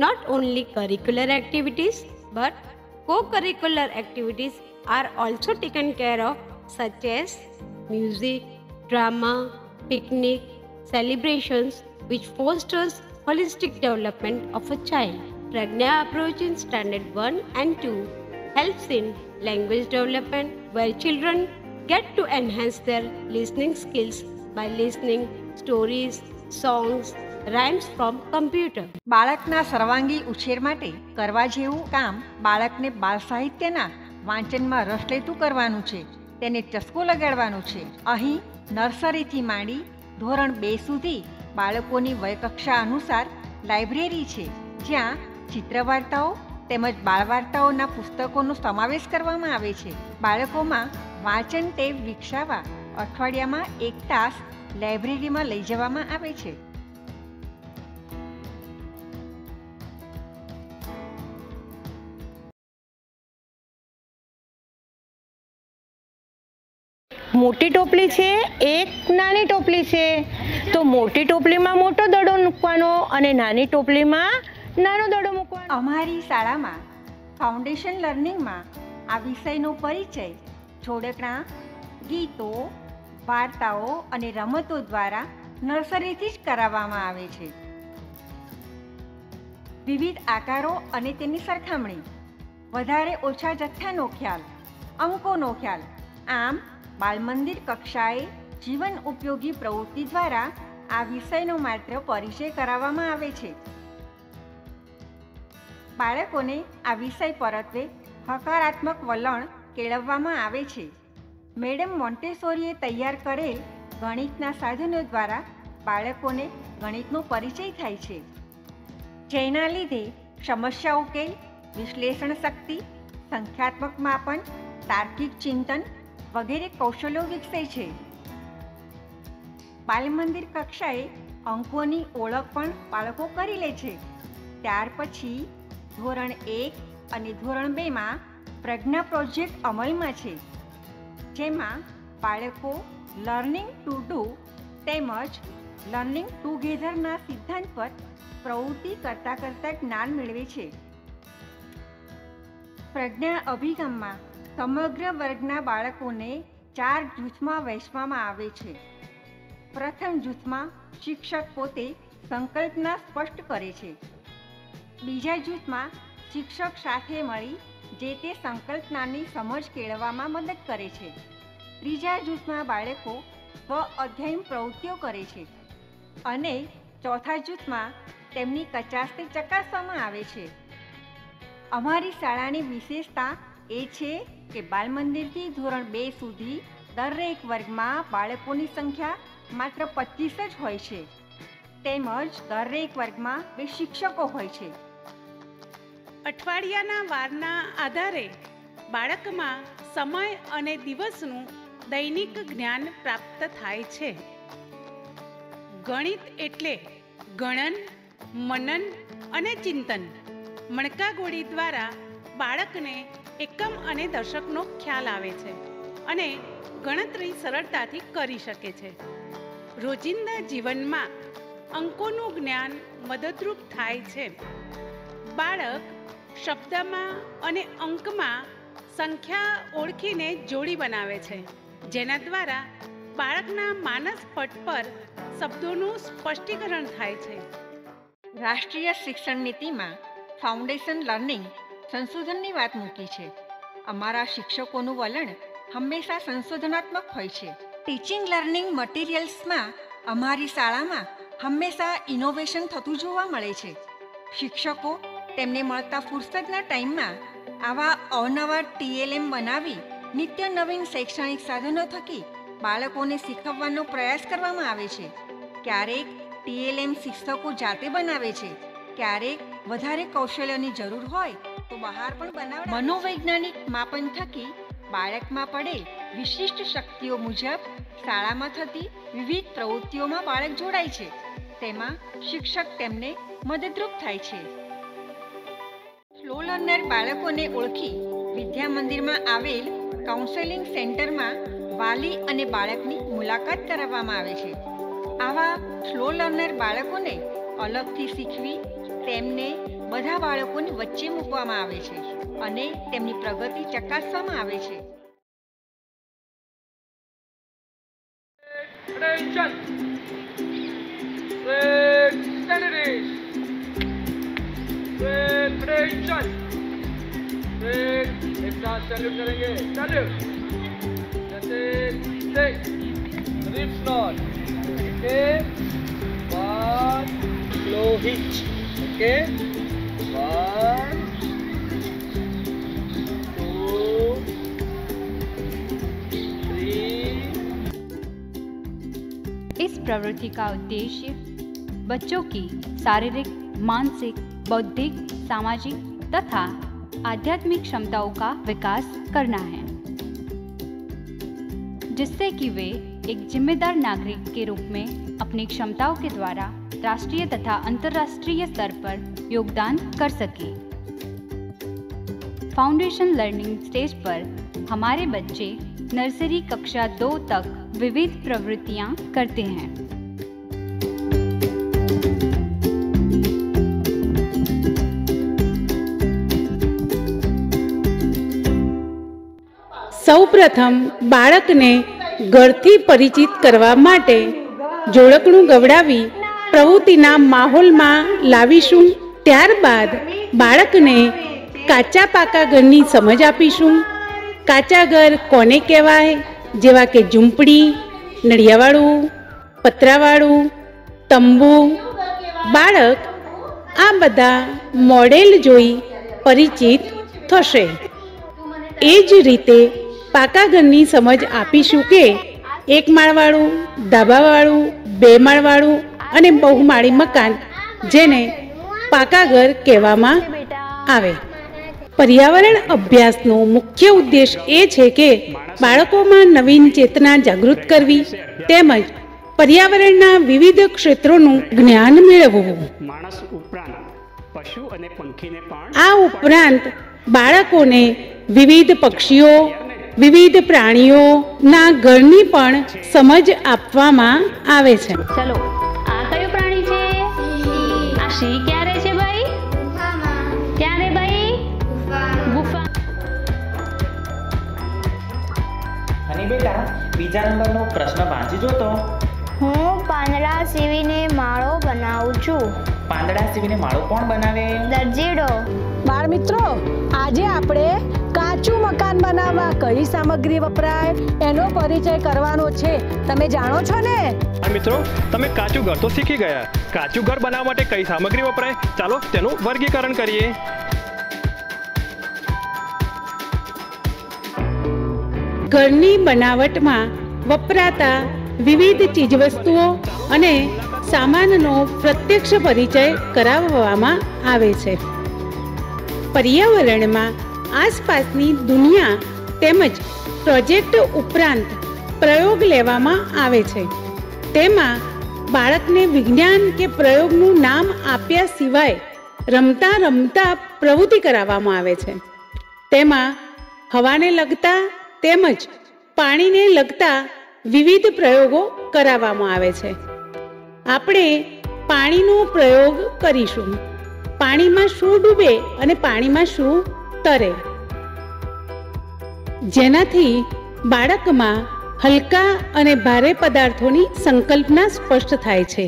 not only curricular activities but co-curricular activities are also taken care of, such as music, drama, picnic, celebrations, which fosters holistic development of a child. Pragna approach in Standard 1 and 2 helps in language development, where children get to enhance their listening skills by listening stories, songs, rhymes from computer. બાળકના સર્વાંગી ઉછેર માટે કરવા જેવું કામ બાળકને બાળ સાહિત્યના વાંચનમાં રસ લેતું કરવાનું છે. તેને ચસ્કો લગાડવાનું છે. અહીં નર્સરીથી માંડી ધોરણ 2 સુધી બાળકોની વયકક્ષા અનુસાર લાઇબ્રેરી છે, જ્યાં ચિત્રવાર્તાઓ તેમજ બાળવાર્તાઓના પુસ્તકોનો સમાવેશ કરવામાં આવે છે. બાળકોમાં વાંચન ટેવ વિકસાવવા અઠવાડિયામાં 1 તાસ લાઇબ્રેરીમાં લઈ જવામાં આવે છે. મોટી ટોપલી છે, એક નાની ટોપલી છે, તો મોટી ટોપલીમાં મોટો દડો મૂકવાનો અને નાની ટોપલીમાં નાનો દડો મૂકવાનો. અમારી શાળામાં ફાઉન્ડેશન લર્નિંગમાં આ વિષયનો પરિચય જોડકણા, ગીતો, વાર્તાઓ અને રમતો દ્વારા નર્સરીથી જ કરાવવામાં આવે છે. વિવિધ આકારો અને તેની સરખામણી, વધારે ઓછા જથ્થાનો ખ્યાલ, અંકોનો ખ્યાલ, આમ બાલમંદિર કક્ષાએ જીવન ઉપયોગી પ્રવૃત્તિ દ્વારા આ વિષયનો માત્ર પરિચય કરાવવામાં આવે છે. બાળકોને આ વિષય પરત્વે હકારાત્મક વલણ કેળવવામાં આવે છે. મેડમ મોન્ટેસોરીએ તૈયાર કરેલ ગણિતના સાધનો દ્વારા બાળકોને ગણિતનો પરિચય થાય છે, જેના લીધે સમસ્યા ઉકેલ, વિશ્લેષણ શક્તિ, સંખ્યાત્મક માપન, તાર્કિક ચિંતન વગેરે કૌશલ્યો વિકસે છે. બાલમંદિર કક્ષાએ અંકોની ઓળખ પણ બાળકો કરી લે છે. ત્યાર પછી ધોરણ 1 અને ધોરણ 2માં પ્રજ્ઞા પ્રોજેક્ટ અમલમાં છે, જેમાં બાળકો લર્નિંગ ટુ ડુ તેમજ લર્નિંગ ટુગેધરના સિદ્ધાંત પર પ્રવૃત્તિ કરતાં કરતાં જ્ઞાન મેળવે છે. પ્રજ્ઞા અભિગમમાં સમગ્ર વર્ગના બાળકોને 4 જૂથમાં વહેંચવામાં આવે છે. પ્રથમ જૂથમાં શિક્ષક પોતે સંકલ્પના સ્પષ્ટ કરે છે. બીજા જૂથમાં શિક્ષક સાથે મળી જે તે સંકલ્પનાની સમજ કેળવવામાં મદદ કરે છે. ત્રીજા જૂથમાં બાળકો સ્વ અધ્યયન પ્રવૃત્તિઓ કરે છે અને ચોથા જૂથમાં તેમની કચાશને ચકાસવામાં આવે છે. અમારી શાળાની વિશેષતા એ છે કે બાલમંદિરથી ધોરણ 2 સુધી દરેક વર્ગમાં બાળકોની સંખ્યા માત્ર 25 જ હોય છે, તેમજ દરેક વર્ગમાં 2 શિક્ષકો હોય છે. અઠવાડિયાના વારના આધારે બાળકમાં સમય અને દિવસનું દૈનિક જ્ઞાન પ્રાપ્ત થાય છે. ગણિત એટલે ગણન, મનન અને ચિંતન. મણકાગોળી દ્વારા બાળકને એકમ અને દશકનો ખ્યાલ આવે છે અને ગણતરી સરળતાથી કરી શકે છે. રોજિંદા જીવનમાં અંકોનું જ્ઞાન મદદરૂપ થાય છે. બાળક શબ્દમાં અને અંકમાં સંખ્યા ઓળખીને જોડી બનાવે છે, જેના દ્વારા બાળકના માનસ પટ પર શબ્દોનું સ્પષ્ટીકરણ થાય છે. રાષ્ટ્રીય શિક્ષણ નીતિમાં ફાઉન્ડેશન લર્નિંગ સંશોધનની વાત મૂકી છે. અમારા શિક્ષકોનું વલણ હંમેશા સંશોધનાત્મક હોય છે. ટીચિંગ લર્નિંગ મટીરિયલ્સમાં અમારી શાળામાં હંમેશા ઇનોવેશન થતું જોવા મળે છે. શિક્ષકો તેમને મળતા ફુરસદના ટાઈમમાં આવા અવનવા TLM બનાવી નિત્ય નવીન શૈક્ષણિક સાધનો થકી બાળકોને શીખવવાનો પ્રયાસ કરવામાં આવે છે. ક્યારેક TLM શિક્ષકો જાતે બનાવે છે, ક્યારેક વધારે કૌશલ્યની જરૂર હોય તો બહાર પણ બનાવે. મનોવૈજ્ઞાનિક માપન થકી બાળકમાં પડેલ વિશિષ્ટ શક્તિઓ મુજબ શાળામાં થતી વિવિધ પ્રવૃત્તિઓમાં બાળક જોડાય છે. તેમાં શિક્ષક તેમને મદદરૂપ થાય છે. સ્લો લર્નર બાળકોને ઓળખી વિદ્યા મંદિરમાં આવેલ કાઉન્સેલિંગ સેન્ટરમાં વાલી અને બાળકની મુલાકાત કરાવવામાં આવે છે. આવા સ્લો લર્નર બાળકોને અલગથી શીખવી તેમને બધા બાળકોની વચ્ચે મૂકવામાં આવે છે અને તેમની પ્રગતિ ચકાસવામાં આવે છે. Slow hitch. Okay. 1, 2, 3. इस प्रवृत्ति का उद्देश्य बच्चों की शारीरिक, मानसिक, बौद्धिक, सामाजिक तथा आध्यात्मिक क्षमताओं का विकास करना है, जिससे कि वे एक जिम्मेदार नागरिक के रूप में अपनी क्षमताओं के द्वारा राष्ट्रीय तथा अंतर्राष्ट्रीय स्तर पर योगदान कर सके. फाउंडेशन लर्निंग स्टेज पर हमारे बच्चे नर्सरी कक्षा 2 तक विविध प्रवृत्तियां करते हैं. સૌપ્રથમ બાળકને ઘરથી પરિચિત કરવા માટે જોડકણું ગવડાવી પ્રવૃત્તિના માહોલમાં લાવીશું. ત્યારબાદ બાળકને કાચા પાકા ઘરની સમજ આપીશું. કાચા ઘર કોને કહેવાય, જેવા કે ઝૂંપડી, નળિયાવાળું, પતરાવાળું, તંબુ. બાળક આ બધા મોડેલ જોઈ પરિચિત થશે. એ જ રીતે પાકા ઘરની સમજ આપીશું કે એક માળવાળું, ધાબાવાળું, 2 માળવાળું અને બહુમાળી મકાન, જેને પાકા ઘર કહેવામાં આવે. પર્યાવરણ અભ્યાસનો મુખ્ય ઉદ્દેશ એ છે કે બાળકોમાં નવીન ચેતના જાગૃત કરવી તેમજ પર્યાવરણના વિવિધ ક્ષેત્રોનું જ્ઞાન મેળવવું. આ ઉપરાંત બાળકોને વિવિધ પક્ષીઓ, વિવિધ પ્રાણીઓના ઘરની પણ સમજ આપવામાં આવે છે. ચલો, આ કયું પ્રાણી છે? આ સિંહ ક્યાં રહે છે ભાઈ? ક્યાં રે ભાઈ? ગુફા. અને બેટા બીજા નંબરનો પ્રશ્ન વાંચી જો તો. હું પાંદડા સીવીને માળો બનાવું છું. પાંદડા સીવીને માળો કોણ બનાવે? દરજીડો. બાળ મિત્રો, આજે આપણે કાચું મકાન બનાવવા કઈ સામગ્રી વપરાય એનો પરિચય કરવાનો છે. તમે જાણો છો ને? મિત્રો, તમે કાચું ઘર તો શીખી ગયા. કાચું ઘર બનાવવા માટે કઈ સામગ્રી વપરાય, ચાલો તેનું વર્ગીકરણ કરીએ. ઘરની બનાવટમાં વપરાતા વિવિધ ચીજવસ્તુઓ અને સામાનનો પ્રત્યક્ષ પરિચય કરાવવામાં આવે છે. પર્યાવરણમાં આસપાસની દુનિયા તેમજ પ્રોજેક્ટ ઉપરાંત પ્રયોગ લેવામાં આવે છે. તેમાં બાળકને વિજ્ઞાન કે પ્રયોગનું નામ આપ્યા સિવાય રમતા રમતા પ્રવૃત્તિ કરાવવામાં આવે છે. તેમાં હવાને લગતા તેમજ પાણીને લગતા વિવિધ પ્રયોગો કરાવવામાં આવે છે. આપણે પાણીનો પ્રયોગ કરીશું. પાણીમાં શું ડૂબે અને પાણીમાં શું તરે, જેનાથી બાળકમાં હલકા અને ભારે પદાર્થોની સંકલ્પના સ્પષ્ટ થાય છે.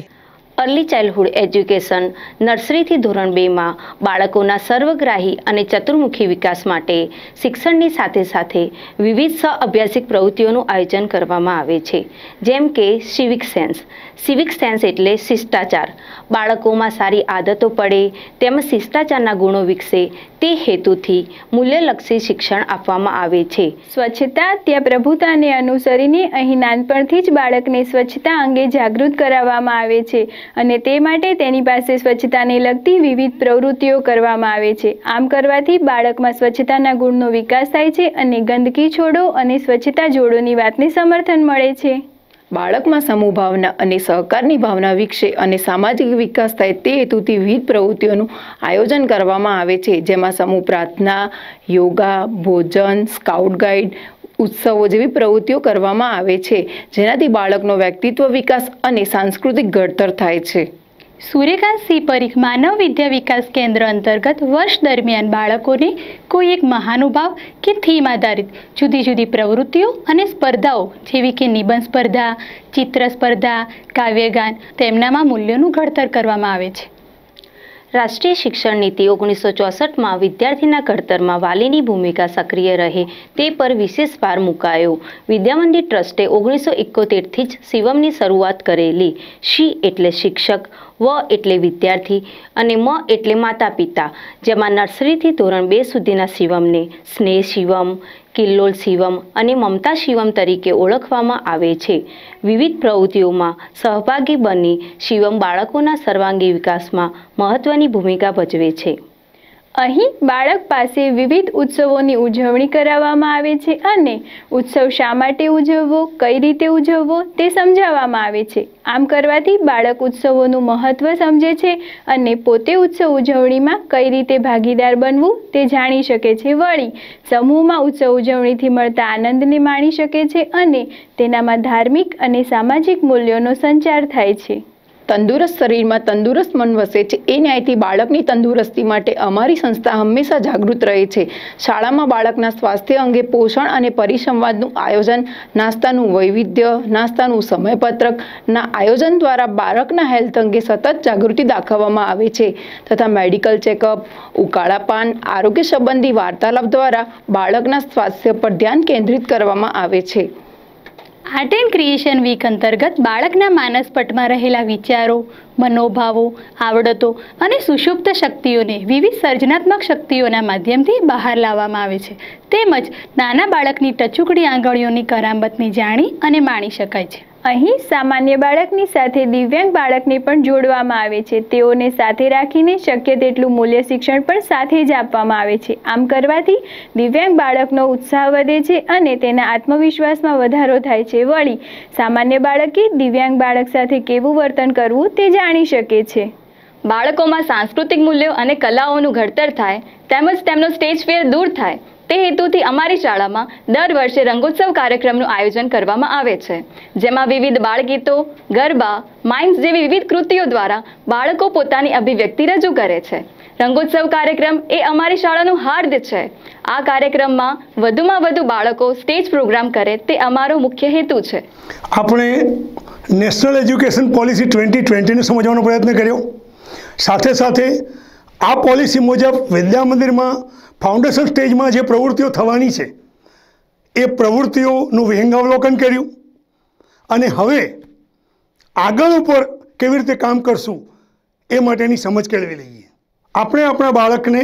અર્લી ચાઇલ્ડહુડ એજ્યુકેશન નર્સરીથી ધોરણ 2માં બાળકોના સર્વગ્રાહી અને ચતુર્મુખી વિકાસ માટે શિક્ષણની સાથે સાથે વિવિધ સહઅભ્યાસિક પ્રવૃત્તિઓનું આયોજન કરવામાં આવે છે, જેમ કે સિવિક સેન્સ. સિવિક સેન્સ એટલે શિષ્ટાચાર. બાળકોમાં સારી આદતો પડે તેમજ શિષ્ટાચારના ગુણો વિકસે તે હેતુથી મૂલ્યલક્ષી શિક્ષણ આપવામાં આવે છે. સ્વચ્છતા ત્યાં પ્રભુતાને અનુસરીને અહીં નાનપણથી જ બાળકને સ્વચ્છતા અંગે જાગૃત કરાવવામાં આવે છે અને તે માટે તેની પાસે સ્વચ્છતાને લગતી વિવિધ પ્રવૃત્તિઓ કરવામાં આવે છે. આમ કરવાથી બાળકમાં સ્વચ્છતાના ગુણનો વિકાસ થાય છે અને ગંદકી છોડો અને સ્વચ્છતા જોડોની વાતને સમર્થન મળે છે. બાળકમાં સમૂહ ભાવના અને સહકારની ભાવના વિકસે અને સામાજિક વિકાસ થાય તે હેતુથી વિવિધ પ્રવૃત્તિઓનું આયોજન કરવામાં આવે છે, જેમાં સમૂહ પ્રાર્થના, યોગા, ભોજન, સ્કાઉટ ગાઈડ, ઉત્સવો જેવી પ્રવૃત્તિઓ કરવામાં આવે છે, જેનાથી બાળકનો વ્યક્તિત્વ વિકાસ અને સાંસ્કૃતિક ઘડતર થાય છે. સૂર્યકાંત સિંહ પરીખ માનવ વિદ્યા વિકાસ કેન્દ્ર અંતર્ગત વર્ષ દરમિયાન બાળકોને કોઈ એક મહાનુભાવ કે થીમ આધારિત જુદી જુદી પ્રવૃત્તિઓ અને સ્પર્ધાઓ જેવી કે નિબંધ સ્પર્ધા, ચિત્ર સ્પર્ધા, કાવ્યગાન તેમનામાં મૂલ્યોનું ઘડતર કરવામાં આવે છે. રાષ્ટ્રીય શિક્ષણ નીતિ 1964માં વિદ્યાર્થીના ઘડતરમાં વાલીની ભૂમિકા સક્રિય રહે તે પર વિશેષ ભાર મુકાયો. વિદ્યામંદિર ટ્રસ્ટે 1971થી જ શિવમની શરૂઆત કરેલી. શી એટલે શિક્ષક, વ એટલે વિદ્યાર્થી અને મ એટલે માતા પિતા, જેમાં નર્સરીથી ધોરણ 2 સુધીના શિવમને સ્નેહ શિવમ, કિલ્લોલ શિવમ અને મમતા શિવમ તરીકે ઓળખવામાં આવે છે. વિવિધ પ્રવૃત્તિઓમાં સહભાગી બની શિવમ બાળકોના સર્વાંગી વિકાસમાં મહત્વની ભૂમિકા ભજવે છે. અહીં બાળક પાસે વિવિધ ઉત્સવોની ઉજવણી કરાવવામાં આવે છે અને ઉત્સવ શા માટે ઉજવવો, કઈ રીતે ઉજવવો તે સમજાવવામાં આવે છે. આમ કરવાથી બાળક ઉત્સવોનું મહત્ત્વ સમજે છે અને પોતે ઉત્સવ ઉજવણીમાં કઈ રીતે ભાગીદાર બનવું તે જાણી શકે છે. વળી સમૂહમાં ઉત્સવ ઉજવણીથી મળતા આનંદને માણી શકે છે અને તેનામાં ધાર્મિક અને સામાજિક મૂલ્યોનો સંચાર થાય છે. તંદુરસ્ત શરીરમાં તંદુરસ્ત મન વસે છે એ ન્યાયથી બાળકની તંદુરસ્તી માટે અમારી સંસ્થા હંમેશા જાગૃત રહે છે. શાળામાં બાળકના સ્વાસ્થ્ય અંગે પોષણ અને પરિસંવાદનું આયોજન, નાસ્તાનું વૈવિધ્ય, નાસ્તાનું સમયપત્રકના આયોજન દ્વારા બાળકના હેલ્થ અંગે સતત જાગૃતિ દાખવવામાં આવે છે તથા મેડિકલ ચેકઅપ, ઉકાળાપાન, આરોગ્ય સંબંધી વાર્તાલાપ દ્વારા બાળકના સ્વાસ્થ્ય પર ધ્યાન કેન્દ્રિત કરવામાં આવે છે. આર્ટ એન્ડ ક્રિએશન વીક અંતર્ગત બાળકના માનસપટમાં રહેલા વિચારો, મનોભાવો, આવડતો અને સુષુપ્ત શક્તિઓને વિવિધ સર્જનાત્મક શક્તિઓના માધ્યમથી બહાર લાવવામાં આવે છે. તેમજ નાના બાળકની ટચુકડી આંગળીઓની કરામતને જાણી અને માણી શકાય છે. અહીં સામાન્ય બાળકની સાથે દિવ્યાંગ બાળકને પણ જોડવામાં આવે છે. તેઓને સાથે રાખીને શક્ય તેટલું મૂલ્ય શિક્ષણ પણ સાથે જ આપવામાં આવે છે. આમ કરવાથી દિવ્યાંગ બાળકનો ઉત્સાહ વધે છે અને તેના આત્મવિશ્વાસમાં વધારો થાય છે. વળી સામાન્ય બાળકે દિવ્યાંગ બાળક સાથે કેવું વર્તન કરવું તે જાણી શકે છે. બાળકોમાં સાંસ્કૃતિક મૂલ્યો અને કલાઓનું ઘડતર થાય તેમજ તેમનો સ્ટેજ ફિયર દૂર થાય તે હેતુથી અમારી શાળામાં દર વર્ષે રંગોત્સવ કાર્યક્રમનું આયોજન કરવામાં આવે છે, જેમાં વિવિધ બાળગીતો, ગરબા, માઇમ્સ જેવી વિવિધ કૃતિઓ દ્વારા બાળકો પોતાની અભિવ્યક્તિ રજૂ કરે છે. રંગોત્સવ કાર્યક્રમ એ અમારી શાળાનું હાર્દ છે. આ કાર્યક્રમમાં વધુમાં વધુ બાળકો સ્ટેજ પ્રોગ્રામ કરે તે અમારો મુખ્ય હેતુ છે. આપણે નેશનલ એજ્યુકેશન પોલિસી 2020ને સમજવાનો પ્રયત્ન કર્યો. સાથે સાથે આ પોલિસી મુજબ વિદ્યા મંદિરમાં ફાઉન્ડેશન સ્ટેજમાં જે પ્રવૃત્તિઓ થવાની છે એ પ્રવૃત્તિઓનું વિહંગાવલોકન કર્યું અને હવે આગળ ઉપર કેવી રીતે કામ કરશું એ માટેની સમજ કેળવી લઈએ. આપણે આપણા બાળકને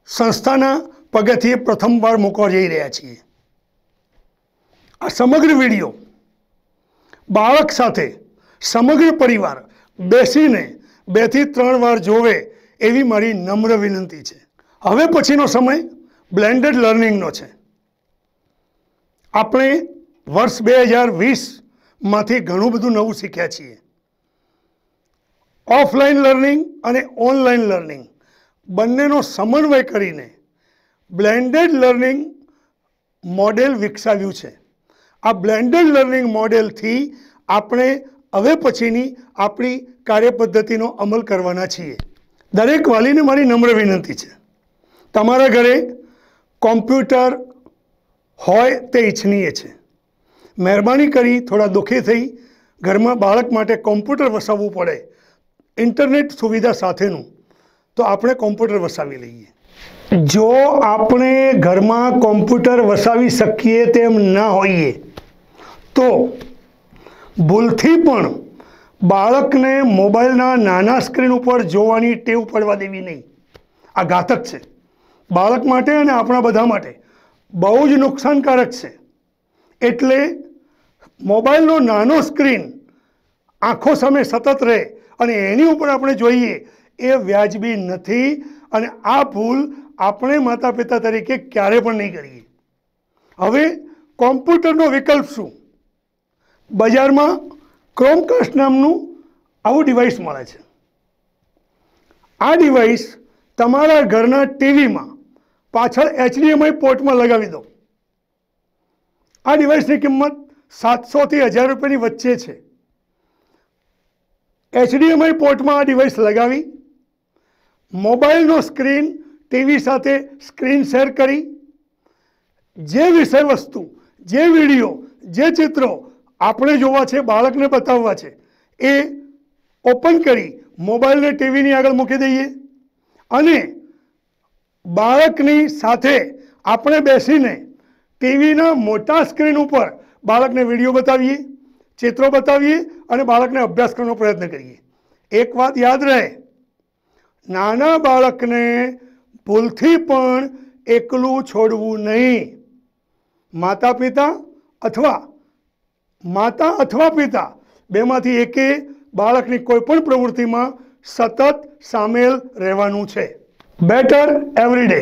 સંસ્થાના પગથિયે પ્રથમવાર મૂકવા જઈ રહ્યા છીએ. આ સમગ્ર વિડીયો બાળક સાથે સમગ્ર પરિવાર બેસીને 2 થી 3 વાર જોવે એવી મારી નમ્ર વિનંતી છે. હવે પછીનો સમય બ્લેન્ડેડ લર્નિંગનો છે. આપણે વર્ષ 2020માંથી ઘણું બધું નવું શીખ્યા છીએ. ઓફલાઈન લર્નિંગ અને ઓનલાઈન લર્નિંગ બંનેનો સમન્વય કરીને બ્લેન્ડેડ લર્નિંગ મોડેલ વિકસાવ્યું છે. આ બ્લેન્ડેડ લર્નિંગ મોડેલથી આપણે હવે પછીની આપણી કાર્યપદ્ધતિનો અમલ કરવાના છીએ. દરેક વાલીને મારી નમ્ર વિનંતી છે, તમારા ઘરે કોમ્પ્યુટર હોય તે ઈચ્છનીય છે. મહેરબાની કરી થોડા દુઃખી થઈ ઘરમાં બાળક માટે કોમ્પ્યુટર વસાવવું પડે ઇન્ટરનેટ સુવિધા સાથેનું, તો આપણે કોમ્પ્યુટર વસાવી લઈએ. જો આપણે ઘરમાં કોમ્પ્યુટર વસાવી શકીએ તેમ ના હોઈએ તો ભૂલથી પણ બાળકને મોબાઈલના નાના સ્ક્રીન ઉપર જોવાની ટેવ પડવા દેવી નહીં. આ ઘાતક છે બાળક માટે અને આપણા બધા માટે, બહુ જ નુકસાનકારક છે. એટલે મોબાઈલનો નાનો સ્ક્રીન આંખો સામે સતત રહે અને એની ઉપર આપણે જોઈએ એ વ્યાજબી નથી, અને આ ભૂલ આપણે માતા પિતા તરીકે ક્યારે પણ નહીં કરીએ. હવે કોમ્પ્યુટરનો વિકલ્પ શું? બજારમાં ક્રોમકાસ્ટ નામનું આવું ડિવાઇસ મળે છે. આ ડિવાઇસ તમારા ઘરના ટીવીમાં પાછળ HDMI પોર્ટમાં લગાવી દો. આ ડિવાઇસની કિંમત 700 થી 1000 રૂપિયાની વચ્ચે છે. HDMI પોર્ટમાં આ ડિવાઇસ લગાવી મોબાઈલનો સ્ક્રીન ટીવી સાથે સ્ક્રીન શેર કરી જે વિષય વસ્તુ, જે વિડીયો, જે ચિત્રો આપણે જોવા છે, બાળકને બતાવવા છે, એ ઓપન કરી મોબાઈલને ટીવીની આગળ મૂકી દઈએ અને બાળકની સાથે આપણે બેસીને ટીવીના મોટા સ્ક્રીન ઉપર બાળકને વિડીયો બતાવીએ, ચિત્રો બતાવીએ અને બાળકને અભ્યાસ કરવાનો પ્રયત્ન કરીએ. એક વાત યાદ રહે, નાના બાળકને ભૂલથી પણ એકલું છોડવું નહીં. માતા અથવા પિતા બેમાંથી એકે બાળકની કોઈ પણ પ્રવૃત્તિમાં સતત સામેલ રહેવાનું છે. Better every day.